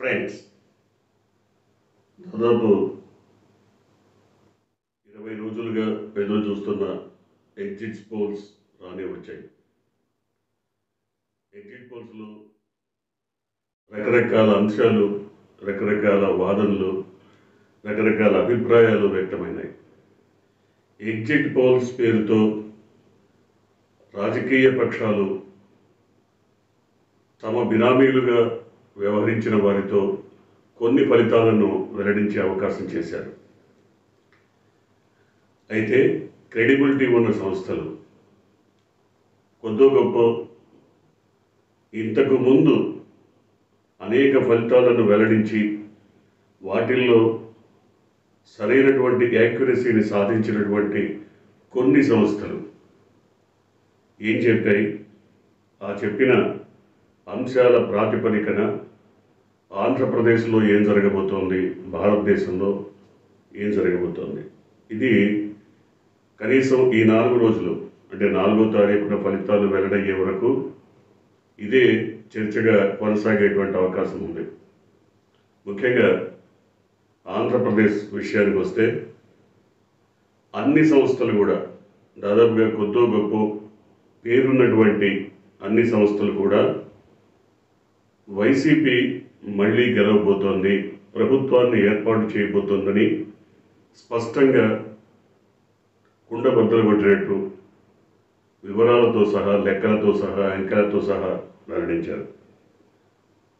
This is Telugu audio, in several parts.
ఫ్రెండ్స్, దాదాపు 20 రోజులుగా ఎదురు చూస్తున్న ఎగ్జిట్ పోల్స్ రానే వచ్చాయి. ఎగ్జిట్ పోల్స్లో రకరకాల అంశాలు, రకరకాల వాదనలు, రకరకాల అభిప్రాయాలు వ్యక్తమైనాయి. ఎగ్జిట్ పోల్స్ పేరుతో రాజకీయ పక్షాలు తమ బినామీలుగా వ్యవహరించిన వారితో కొన్ని ఫలితాలను వెల్లడించే అవకాశం చేశారు. అయితే క్రెడిబిలిటీ ఉన్న సంస్థలు కొద్దో గొప్ప ఇంతకు ముందు అనేక ఫలితాలను వెల్లడించి వాటిల్లో సరైనటువంటి యాక్యురసీని సాధించినటువంటి కొన్ని సంస్థలు ఏం చెప్పాయి, ఆ చెప్పిన అంశాల ప్రాతిపదికన ఆంధ్రప్రదేశ్లో ఏం జరగబోతోంది, భారతదేశంలో ఏం జరగబోతోంది, ఇది కనీసం ఈ 4 రోజులు అంటే 4వ తారీఖున ఫలితాలు వెల్లడయ్యే వరకు ఇదే చర్చగా కొనసాగేటువంటి అవకాశం ఉంది. ముఖ్యంగా ఆంధ్రప్రదేశ్ విషయానికి వస్తే అన్ని సంస్థలు కూడా దాదాపుగా కొద్దో గొప్ప పేరున్నటువంటి అన్ని సంస్థలు కూడా వైసీపీ మళ్ళీ గెలవబోతోంది, ప్రభుత్వాన్ని ఏర్పాటు చేయబోతోందని స్పష్టంగా కుండబద్దలు కొట్టినట్టు వివరాలతో సహా, లెక్కలతో సహా, అంకెలతో సహా వెల్లడించారు.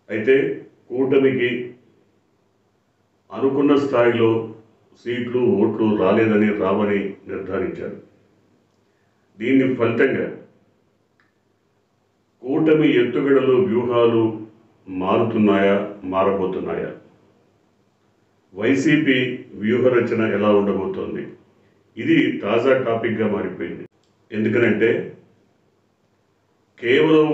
అయితే కూటమికి అనుకున్న స్థాయిలో సీట్లు, ఓట్లు రావని నిర్ధారించారు. దీని ఫలితంగా కూటమి ఎత్తుగడలు, వ్యూహాలు మారుతున్నాయా, మారబోతున్నాయా, వైసీపీ వ్యూహరచన ఎలా ఉండబోతోంది, ఇది తాజా టాపిక్గా మారిపోయింది. ఎందుకనంటే కేవలం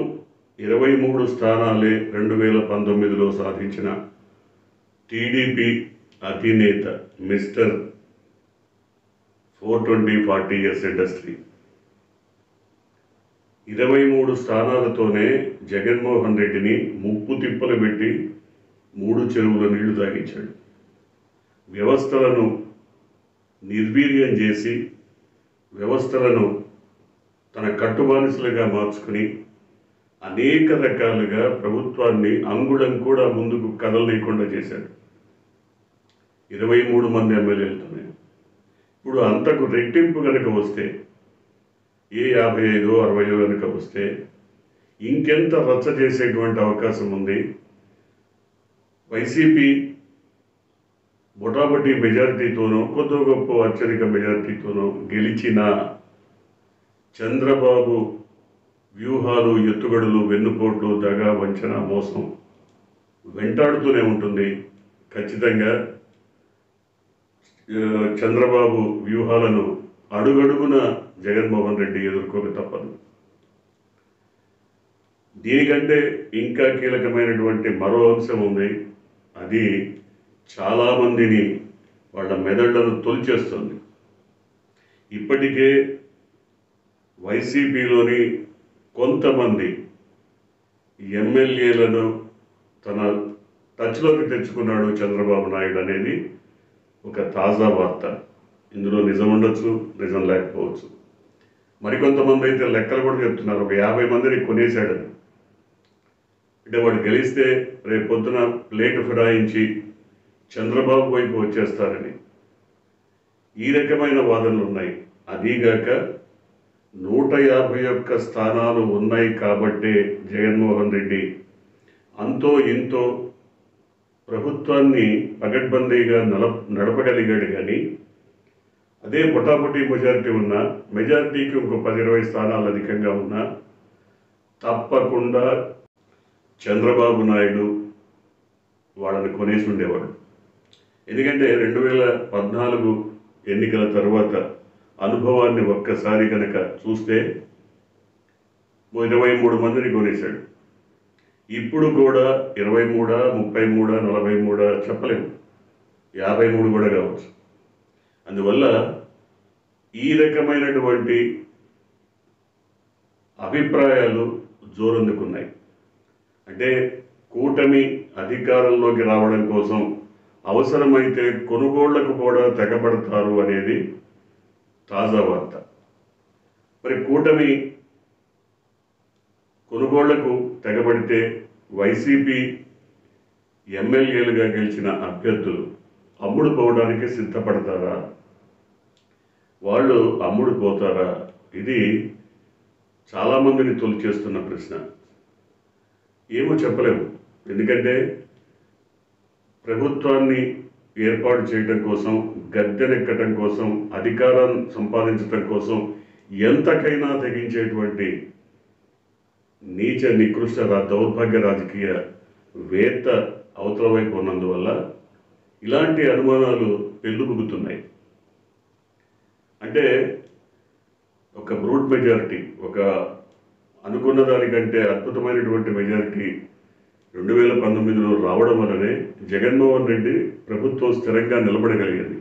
23 స్థానాలే 2019లో సాధించిన టీడీపీ అధినేత మిస్టర్ 420-40 years ఇండస్ట్రీ 23 స్థానాలతోనే జగన్మోహన్ రెడ్డిని ముప్పు తిప్పలు పెట్టి 3 చెరువుల నీళ్లు తాగించాడు. వ్యవస్థలను నిర్వీర్యం చేసి వ్యవస్థలను తన కట్టుబానిసలుగా మార్చుకుని అనేక రకాలుగా ప్రభుత్వాన్ని అంగుళం కూడా ముందుకు కదలనీయకుండా చేశాడు 23 మంది ఎమ్మెల్యేలతోనే. ఇప్పుడు అంతకు రెట్టింపు కనుక వస్తే, ఏ 55-60 కనుక వస్తే ఇంకెంత రచ్చ చేసేటువంటి అవకాశం ఉంది. వైసీపీ బొటాబొటీ మెజారిటీతోనో, కొద్ది గొప్ప అత్యధిక మెజారిటీతోనో గెలిచిన చంద్రబాబు వ్యూహాలు, ఎత్తుగడలు, వెన్నుపోట్లు, దగా, వంచన, మోసం వెంటాడుతూనే ఉంటుంది. ఖచ్చితంగా చంద్రబాబు వ్యూహాలను అడుగడుగున జగన్మోహన్ రెడ్డి ఎదుర్కోక తప్పదు. దీనికంటే ఇంకా కీలకమైనటువంటి మరో అంశం ఉంది. అది చాలామందిని వాళ్ళ మెదళ్లను తొలిచేస్తుంది. ఇప్పటికే వైసీపీలోని కొంతమంది ఎమ్మెల్యేలను తన టచ్లోకి తెచ్చుకున్నాడు చంద్రబాబు నాయుడు అనేది ఒక తాజా వార్త. ఇందులో నిజం ఉండొచ్చు, నిజం లేకపోవచ్చు. మరికొంతమంది అయితే లెక్కలు కూడా చెప్తున్నారు, ఒక 50 మందిని కొనేశాడని. అంటే వాడు గెలిస్తే రేపు పొద్దున ప్లేటు ఫిరాయించి చంద్రబాబు వైపు వచ్చేస్తారని ఈ రకమైన వాదనలు ఉన్నాయి. అదీగాక 151 స్థానాలు ఉన్నాయి కాబట్టే జగన్మోహన్ రెడ్డి అంతో ఇంతో ప్రభుత్వాన్ని పగడ్బందీగా నడపగలిగాడు. కానీ అదే పొటాపొటీ మెజారిటీ ఉన్నా, మెజారిటీకి ఇంకో 10-20 స్థానాలు అధికంగా ఉన్నా తప్పకుండా చంద్రబాబు నాయుడు వాళ్ళని కొనేసి ఉండేవాడు. ఎందుకంటే 2014 ఎన్నికల తర్వాత అనుభవాన్ని ఒక్కసారి కనుక చూస్తే 23 మందిని కొనేశాడు. ఇప్పుడు కూడా 23, 33, 43 చెప్పలేము, 53 కూడా కావచ్చు. అందువల్ల ఈ రకమైనటువంటి అభిప్రాయాలు జోరందుకున్నాయి. అంటే కూటమి అధికారంలోకి రావడం కోసం అవసరమైతే కొనుగోళ్లకు కూడా తెగబడతారు అనేది తాజా వార్త. మరి కూటమి కొనుగోళ్లకు తెగబడితే వైసీపీ ఎమ్మెల్యేలుగా గెలిచిన అభ్యర్థులు అమ్ముడు పోవడానికి సిద్ధపడతారా? వాళ్ళు అమ్ముడు పోతారా? ఇది చాలామందిని తొలిచేస్తున్న ప్రశ్న. ఏమో చెప్పలేము. ఎందుకంటే ప్రభుత్వాన్ని ఏర్పాటు చేయడం కోసం, గద్దెనెక్కడం కోసం, అధికారం సంపాదించడం కోసం ఎంతకైనా తెగించేటువంటి నీచ నికృష్ట దౌర్భాగ్య రాజకీయ వేత్త అవతల వైపు ఉన్నందువల్ల ఇలాంటి అనుమానాలు పెళ్ళుబుగుతున్నాయి. అంటే ఒక బ్రూట్ మెజారిటీ, ఒక అనుకున్న దానికంటే అద్భుతమైనటువంటి మెజారిటీ 2019లో రావడం వల్లనే జగన్మోహన్ రెడ్డి ప్రభుత్వం స్థిరంగా నిలబడగలిగింది.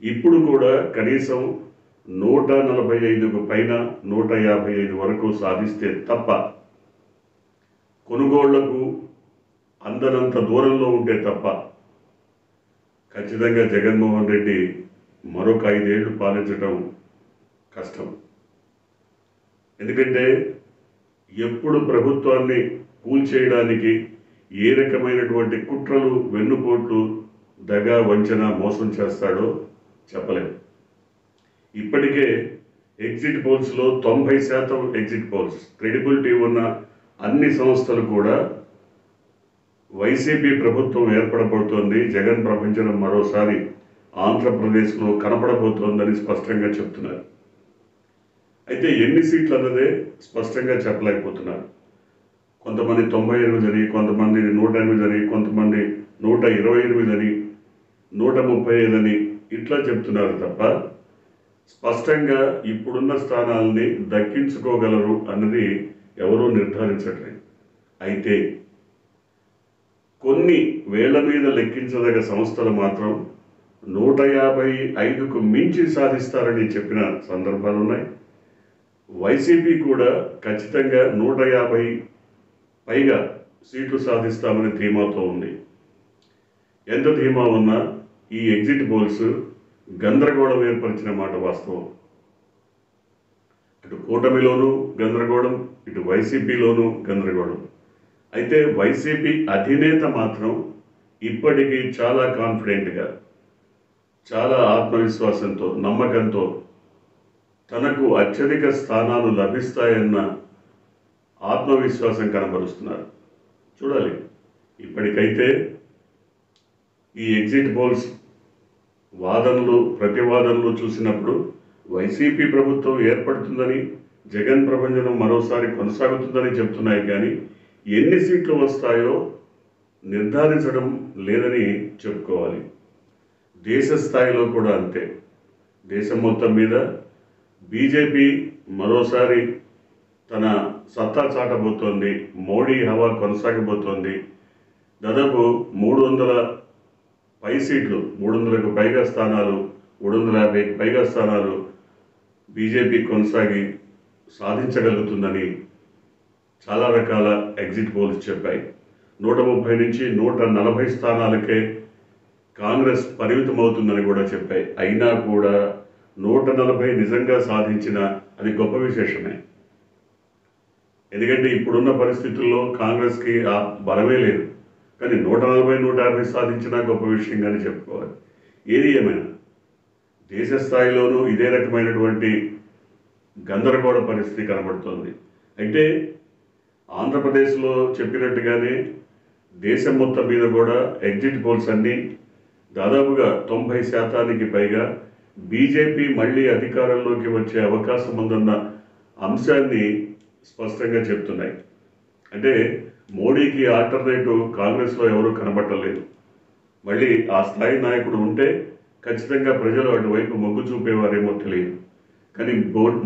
ఇప్పుడు కూడా కనీసం 145కు పైన 155 వరకు సాధిస్తే తప్ప, కొనుగోళ్లకు అందనంత దూరంలో ఉంటే తప్ప ఖచ్చితంగా జగన్మోహన్ రెడ్డి మరొక 5 ఏళ్లు పాలించడం కష్టం. ఎందుకంటే ఎప్పుడు ప్రభుత్వాన్ని కూల్చేయడానికి ఏ రకమైనటువంటి కుట్రలు, వెన్నుపోట్లు, దగ, వంచన, మోసం చేస్తాడో చెప్పలేము. ఇప్పటికే ఎగ్జిట్ పోల్స్లో 90% ఎగ్జిట్ పోల్స్ క్రెడిబిలిటీ ఉన్న అన్ని సంస్థలు కూడా వైసీపీ ప్రభుత్వం ఏర్పడబోతోంది, జగన్ ప్రపంచం మరోసారి ఆంధ్రప్రదేశ్లో కనపడబోతోందని స్పష్టంగా చెప్తున్నారు. అయితే ఎన్ని సీట్లు అన్నదే స్పష్టంగా చెప్పలేకపోతున్నారు. కొంతమంది 98 అని, కొంతమంది 108 అని, కొంతమంది 128 అని, 135 అని ఇట్లా చెప్తున్నారు తప్ప స్పష్టంగా ఇప్పుడున్న స్థానాలని దక్కించుకోగలరు అన్నది ఎవరూ నిర్ధారించట్లేదు. అయితే కొన్ని వేళ్ల మీద లెక్కించదగ సంస్థలు మాత్రం 155కు మించి సాధిస్తారని చెప్పిన సందర్భాలు ఉన్నాయి. వైసీపీ కూడా ఖచ్చితంగా 150 పైగా సీట్లు సాధిస్తామని ధీమాతో ఉంది. ఎంత ధీమా ఉన్నా ఈ ఎగ్జిట్ పోల్స్ గందరగోళం ఏర్పరిచిన మాట వాస్తవం. అటు కూటమిలోనూ గందరగోళం, ఇటు వైసీపీలోనూ గందరగోళం. అయితే వైసీపీ అధినేత మాత్రం ఇప్పటికీ చాలా కాన్ఫిడెంట్గా, చాలా ఆత్మవిశ్వాసంతో, నమ్మకంతో తనకు అత్యధిక స్థానాలు లభిస్తాయన్న ఆత్మవిశ్వాసం కనబరుస్తున్నారు. చూడాలి. ఇప్పటికైతే ఈ ఎగ్జిట్ పోల్స్ వాదనలు, ప్రతివాదనలు చూసినప్పుడు వైసీపీ ప్రభుత్వం ఏర్పడుతుందని, జగన్ ప్రభంజనం మరోసారి కొనసాగుతుందని చెప్తున్నాయి. కానీ ఎన్ని సీట్లు వస్తాయో నిర్ధారించడం లేదని చెప్పుకోవాలి. దేశ స్థాయిలో కూడా అంతే. దేశం మొత్తం మీద బీజేపీ మరోసారి తన సత్తా చాటబోతోంది. మోడీ హవా కొనసాగబోతోంది. దాదాపు 300 పై సీట్లు, 300కు పైగా స్థానాలు, 350కి పైగా స్థానాలు బీజేపీ కొనసాగి సాధించగలుగుతుందని చాలా రకాల ఎగ్జిట్ పోల్స్ చెప్పాయి. 130 నుంచి 140 స్థానాలకే కాంగ్రెస్ పరిమితమవుతుందని కూడా చెప్పాయి. అయినా కూడా 140 నిజంగా సాధించిన అది గొప్ప విశేషమే. ఎందుకంటే ఇప్పుడున్న పరిస్థితుల్లో కాంగ్రెస్కి ఆ బలమే లేదు. కానీ 140, 150 సాధించినా గొప్ప విషయంగానే చెప్పుకోవాలి. ఏది ఏమైనా దేశ స్థాయిలోనూ ఇదే రకమైనటువంటి గందరగోళ పరిస్థితి కనబడుతోంది. అయితే ఆంధ్రప్రదేశ్లో చెప్పినట్టుగానే దేశం మొత్తం మీద కూడా ఎగ్జిట్ పోల్స్ అన్నీ దాదాపుగా 90% పైగా బీజేపీ మళ్ళీ అధికారంలోకి వచ్చే అవకాశం ఉందన్న అంశాన్ని స్పష్టంగా చెప్తున్నాయి. అంటే మోడీకి ఆల్టర్నేటివ్ కాంగ్రెస్లో ఎవరూ కనబట్టలేదు. మళ్ళీ ఆ స్థాయి నాయకుడు ఉంటే ఖచ్చితంగా ప్రజలు అటువైపు మొగ్గు చూపేవారేమో తెలియదు. కానీ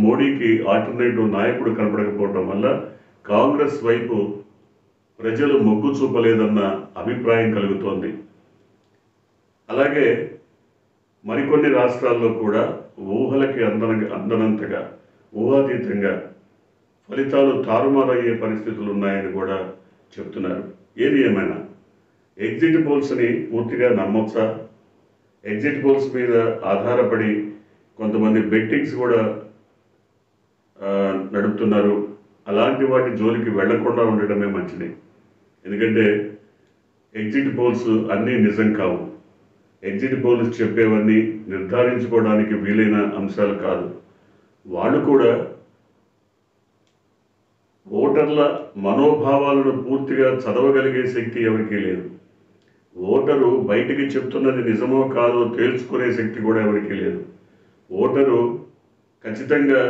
మోడీకి ఆల్టర్నేటివ్ నాయకుడు కనపడకపోవడం వల్ల కాంగ్రెస్ వైపు ప్రజలు మొగ్గు చూపలేదన్న అభిప్రాయం కలుగుతోంది. అలాగే మరికొన్ని రాష్ట్రాల్లో కూడా ఊహలకి అందనంతగా, ఊహాతీతంగా ఫలితాలు తారుమారయ్యే పరిస్థితులు ఉన్నాయని కూడా చెప్తున్నారు. ఏది ఏమైనా ఎగ్జిట్ పోల్స్ని పూర్తిగా నమ్మొచ్చా? ఎగ్జిట్ పోల్స్ మీద ఆధారపడి కొంతమంది బెట్టింగ్స్ కూడా నడుపుతున్నారు. అలాంటి వాటి జోలికి వెళ్లకుండా ఉండటమే మంచిది. ఎందుకంటే ఎగ్జిట్ పోల్స్ అన్నీ నిజం కావు. ఎగ్జిట్ పోల్స్ చెప్పేవన్నీ నిర్ధారించుకోవడానికి వీలైన అంశాలు కాదు. వాళ్ళు కూడా ఓటర్ల మనోభావాలను పూర్తిగా చదవగలిగే శక్తి ఎవరికీ లేదు. ఓటరు బయటికి చెప్తున్నది నిజమో కాదో తేల్చుకునే శక్తి కూడా ఎవరికీ లేదు. ఓటరు ఖచ్చితంగా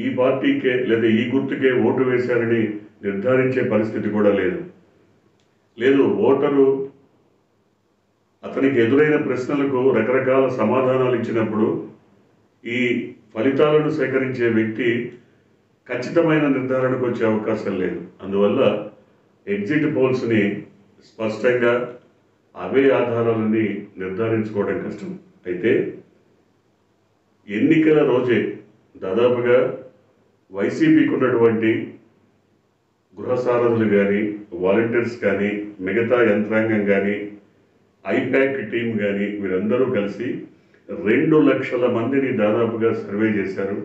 ఈ పార్టీకే లేదా ఈ గుర్తుకే ఓటు వేశారని నిర్ధారించే పరిస్థితి కూడా లేదు. ఓటరు అతనికి ఎదురైన ప్రశ్నలకు రకరకాల సమాధానాలు ఇచ్చినప్పుడు ఈ ఫలితాలను సేకరించే వ్యక్తి ఖచ్చితమైన నిర్ధారణకు వచ్చే అవకాశం లేదు. అందువల్ల ఎగ్జిట్ పోల్స్ని స్పష్టంగా అవే ఆధారాలని నిర్ధారించుకోవడం కష్టం. అయితే ఎన్నికల రోజే దాదాపుగా వైసీపీకి ఉన్నటువంటి గృహ సారథులు కానీ, వాలంటీర్స్ కానీ, మిగతా యంత్రాంగం కానీ, ఐపాక్ టీం కానీ వీరందరూ కలిసి 2 లక్షల మందిని దాదాపుగా సర్వే చేశారు.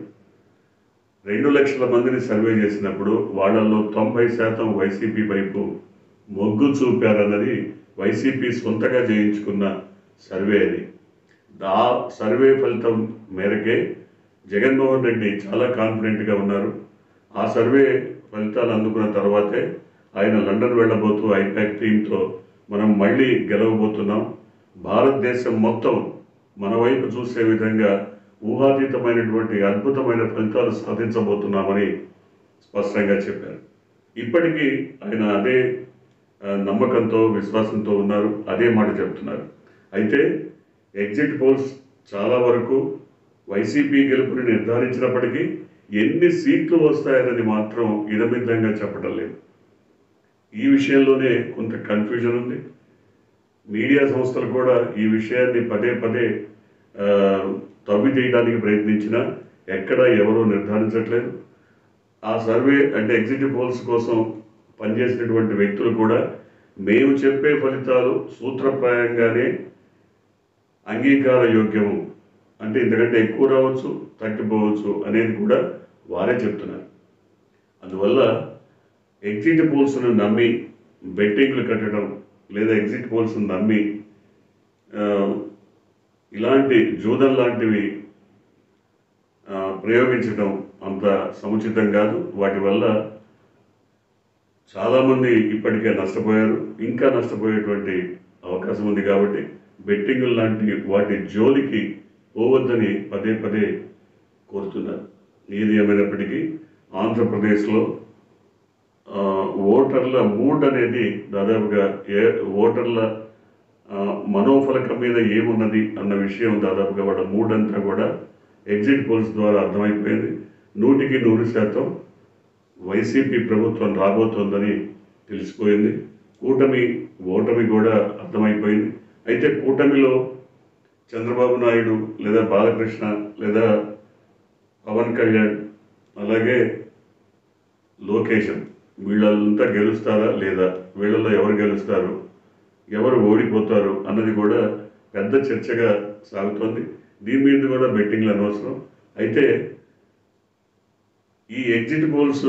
2 లక్షల మందిని సర్వే చేసినప్పుడు వాళ్ళల్లో 90% వైసీపీ వైపు మొగ్గు చూపారన్నది వైసీపీ సొంతగా చేయించుకున్న సర్వే అది. ఆ సర్వే ఫలితం మేరకే జగన్మోహన్ రెడ్డి చాలా కాన్ఫిడెంట్గా ఉన్నారు. ఆ సర్వే ఫలితాలు అందుకున్న తర్వాతే ఆయన లండన్ వెళ్ళబోతూ ఐపాక్ టీంతో మనం మళ్ళీ గెలవబోతున్నాం, భారతదేశం మొత్తం మన వైపు చూసే విధంగా ఊహాతీతమైనటువంటి అద్భుతమైన ఫలితాలు సాధించబోతున్నామని స్పష్టంగా చెప్పారు. ఇప్పటికీ ఆయన అదే నమ్మకంతో విశ్వాసంతో ఉన్నారు, అదే మాట చెప్తున్నారు. అయితే ఎగ్జిట్ పోల్స్ చాలా వరకు వైసీపీ గెలుపుని నిర్ధారించినప్పటికీ ఎన్ని సీట్లు వస్తాయన్నది మాత్రం ఇదమిద్దంగా చెప్పడం లేదు. ఈ విషయంలోనే కొంత కన్ఫ్యూజన్ ఉంది. మీడియా సంస్థలు కూడా ఈ విషయాన్ని పదే పదే తవ్వి తీయడానికి ప్రయత్నించినా ఎక్కడ ఎవరూ నిర్ధారించట్లేదు. ఆ సర్వే అంటే ఎగ్జిట్ పోల్స్ కోసం పనిచేసినటువంటి వ్యక్తులు కూడా మేము చెప్పే ఫలితాలు సూత్రప్రాయంగానే అంగీకార యోగ్యము, అంటే ఇంతకంటే ఎక్కువ రావచ్చు, తగ్గిపోవచ్చు అనేది కూడా వారే చెప్తున్నారు. అందువల్ల ఎగ్జిట్ పోల్స్ను నమ్మి బెట్టింగ్లు కట్టడం లేదా ఎగ్జిట్ పోల్స్ను నమ్మి ఇలాంటి జూదం లాంటివి ప్రయోగించడం అంత సముచితం కాదు. వాటి వల్ల చాలామంది ఇప్పటికే నష్టపోయారు, ఇంకా నష్టపోయేటువంటి అవకాశం ఉంది. కాబట్టి బెట్టింగ్ లాంటి వాటి జోలికి పోవద్దని పదే పదే కోరుతున్నారు. ఏది ఏమైనప్పటికీ ఆంధ్రప్రదేశ్లో ఓటర్ల మూడ్ అనేది దాదాపుగా ఓటర్ల మనోఫలకం మీద ఏమున్నది అన్న విషయం దాదాపుగా వాళ్ళ మూడ్ అంతా కూడా ఎగ్జిట్ పోల్స్ ద్వారా అర్థమైపోయింది. 100% వైసీపీ ప్రభుత్వం రాబోతోందని తెలిసిపోయింది. ఓటమి కూడా అర్థమైపోయింది. అయితే కూటమిలో చంద్రబాబు నాయుడు లేదా బాలకృష్ణ లేదా పవన్ కళ్యాణ్ అలాగే లోకేష్ వీళ్ళంతా గెలుస్తారా లేదా, వీళ్ళల్లో ఎవరు గెలుస్తారు, ఎవరు ఓడిపోతారు అన్నది కూడా పెద్ద చర్చగా సాగుతోంది. దీని మీద కూడా బెట్టింగ్లు అనవసరం. అయితే ఈ ఎగ్జిట్ పోల్స్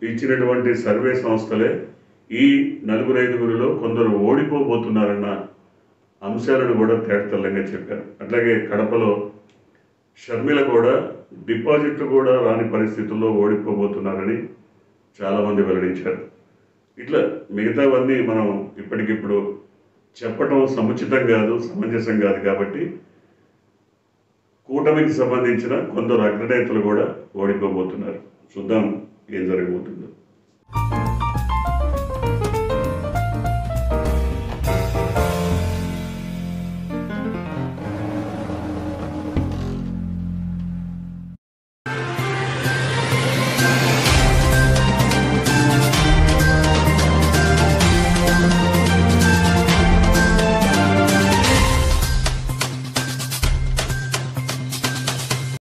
ఇచ్చినటువంటి సర్వే సంస్థలే ఈ 4-5 కొందరు ఓడిపోబోతున్నారన్న అంశాలను కూడా తేటతెల్లంగా చెప్పారు. అట్లాగే కడపలో షర్మిల కూడా డిపాజిట్లు కూడా రాని పరిస్థితుల్లో ఓడిపోబోతున్నారని చాలామంది వెల్లడించారు. ఇట్లా మిగతావన్నీ మనం ఇప్పటికిప్పుడు చెప్పడం సముచితం కాదు, సమంజసం కాదు. కాబట్టి కూటమికి సంబంధించిన కొందరు అగ్రనేతలు కూడా ఓడిపోబోతున్నారు. చూద్దాం ఏం జరగబోతుందో.